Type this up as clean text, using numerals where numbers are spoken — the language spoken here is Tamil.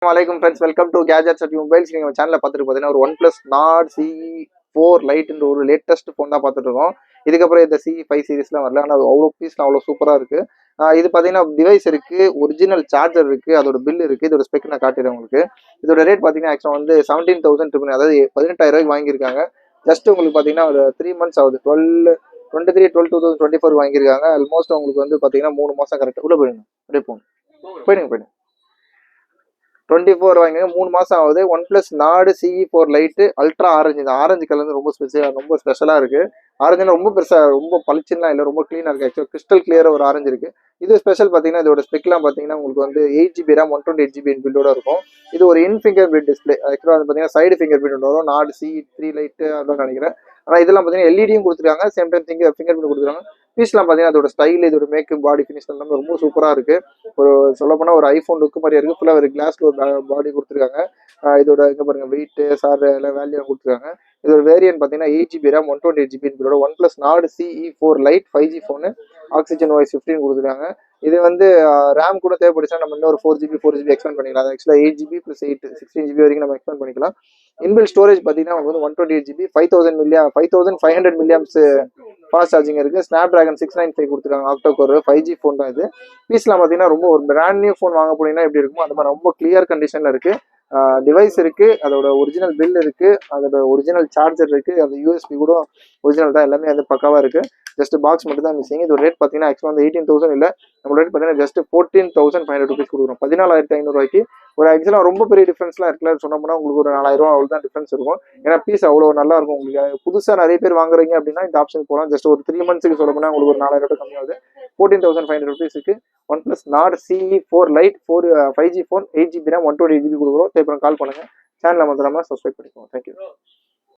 வலைக்கம் friends, welcome to gadgets at mobiles. நீங்கள் சேனலில் பார்த்துட்டு பார்த்தீங்கன்னா ஒரு OnePlus Nord CE4 லைட்ன்ற ஒரு லேட்டஸ்ட் ஃபோன் தான் பார்த்துட்டு இருக்கோம். இதுக்கப்புறம் இந்த CE5 சீரிஸ்லாம் வரல, ஆனால் அவ்வளோ பீஸ்லாம் அவ்வளோ சூப்பராக இருக்குது. இது பார்த்தீங்கன்னா டிவைஸ் இருக்குது, ஒரிஜினல் சார்ஜர் இருக்குது, அதோட பில் இருக்குது, இதோட ஸ்பெக் நான் காட்டிடுறேன் உங்களுக்கு. இதோட ரேட் பார்த்தீங்கன்னா ஆக்சுவலாக வந்து 17,000, அதாவது 18,000 வாங்கியிருக்காங்க. ஜஸ்ட் உங்களுக்கு பார்த்தீங்கன்னா ஒரு 3 மந்த்ஸ் ஆகுது. 2024 வாங்கியிருக்காங்க. ஆல்மோஸ்ட் உங்களுக்கு வந்து பார்த்தீங்கன்னா 3 மாதம் கரெக்டாக உள்ள போயிடுங்க. அப்படியே போயிடுங்க 24 வாங்கிங்க, 3 மாதம் ஆகுது. OnePlus Nord CE4 light ultra orange. இந்த ஆரஞ்சு கலர் வந்து ரொம்ப ஸ்பெஷலாக இருக்குது. ஆரஞ்சுனா ரொம்ப பெருசாக ரொம்ப பளிச்சுலாம் இல்லை, ரொம்ப க்ளீனாக இருக்குது. ஆக்சுவலாக கிறிஸ்டல் கிளியராக ஒரு ஆரஞ்சு இருக்குது. இது ஸ்பெஷல் பார்த்தீங்கன்னா இதோட ஸ்பெக்லாம் பார்த்தீங்கன்னா உங்களுக்கு வந்து 8GB RAM 128GB பில்டோட இருக்கும். இது ஒரு இன் ஃபிங்கர் பிரிண்ட் டிஸ்பிளே. ஆக்சுவலாக வந்து பார்த்தீங்கன்னா சைடு ஃபிங்கர் பிரிண்ட் வரும். Nord CE3 லைட்டு அப்படின்னு நினைக்கிறேன். ஆனால் இதெல்லாம் பார்த்தீங்கன்னா எல்இடியும் கொடுத்துருக்காங்க, சேம் டைம் ஃபிங்கர் பிரிண்ட் கொடுத்துருக்காங்க. பீஸ்லாம் பார்த்தீங்கன்னா அதோட ஸ்டைல், இதோட மேக்கப், பாடி ஃபினிஷ் எல்லாமே ரொம்ப சூப்பராக இருக்குது. ஒரு சொல்லப்போனால் ஒரு ஐஃபோன் லுக்கு மாதிரியே இருக்குது. ஃபுல்லாக ஒரு கிளாஸ்ல ஒரு பாடி கொடுத்துருக்காங்க. இதோட இங்கே பாருங்க வெயிட்டு சார் எல்லாம் வேல்யூ கொடுத்துருக்காங்க. இதோட வேரியன்ட் பார்த்தீங்கன்னா 8GB RAM 128GB இதோட OnePlus Nord CE4 light 5G phone, oxygen OS 15 கொடுத்துருக்காங்க. இது வந்து ரேம் கூட தேவைப்படுச்சுன்னா நம்ம இன்னும் ஒரு 4GB எக்ஸ்பெண்ட் பண்ணிக்கலாம். அது ஆக்சுவலாக 8GB + 8 16GB வரைக்கும் நம்ம எக்ஸ்பெண்ட் பண்ணிக்கலாம். இன்பில் ஸ்டோரேஜ் பார்த்தீங்கன்னா உங்களுக்கு வந்து 128GB 5500 milliamps ஃபாஸ்ட் சார்ஜிங் இருக்குது. ஸ்னாப் டிராகன் 695 கொடுத்துருக்காங்க. ஆக்டோ கோர் 5G ஃபோன் தான் இது. பீஸ்லாம் பார்த்தீங்கன்னா ரொம்ப ஒரு பிராண்ட் நியூ ஃபோன் வாங்க போனீங்கன்னா எப்படி இருக்குமோ அந்த மாதிரி ரொம்ப கிளியர் கண்டிஷனில் இருக்குது. டிவைஸ் இருக்குது, அதோட ஒரிஜினல் பில் இருக்குது, அதோட ஒரிஜினல் சார்ஜர் இருக்குது, அந்த யூஎஸ்பி கூட ஒரிஜினல் தான், எல்லாமே வந்து பக்காவாக இருக்குது. ஜஸ்ட் பாக்ஸ் மட்டும் தான் மிஸ்ஸிங். இதோட ரேட் பார்த்தீங்கன்னா ஆக்சுவலாக வந்து 18,000 இல்லை, நம்ம ரேட் பார்த்தீங்கன்னா ஜஸ்ட் 14,500 rupees கொடுக்குறோம். 14,500 ஒரு ஆக்சுவலாக ரொம்ப பெரிய டிஃப்ரென்ஸ்லாம் இருக்குல்ல, சொன்ன போனால் உங்களுக்கு ஒரு 4,000 அவ்வளோ தான் டிஃப்ரென்ஸ் இருக்கும். ஏன்னா பீஸ் அவ்வளோ நல்லா இருக்கும். உங்களுக்கு புதுசாக நிறைய பேர் வாங்குறீங்க அப்படின்னா இந்த ஆப்ஷன் போகலாம். ஜஸ்ட் ஒரு 3 மந்த்ஸுக்கு சொல்ல போனால் உங்களுக்கு ஒரு 4,000 கம்மியாகுது. 14,500 rupees OnePlus Nord CE4 light 5G phone 8GB RAM 128GB கொடுக்குறோம். அப்புறம் கால் பண்ணுங்க. சேனலை மறந்துடாம சப்ஸ்கிரைப் பண்ணிக்கோங்க. தேங்க்யூ.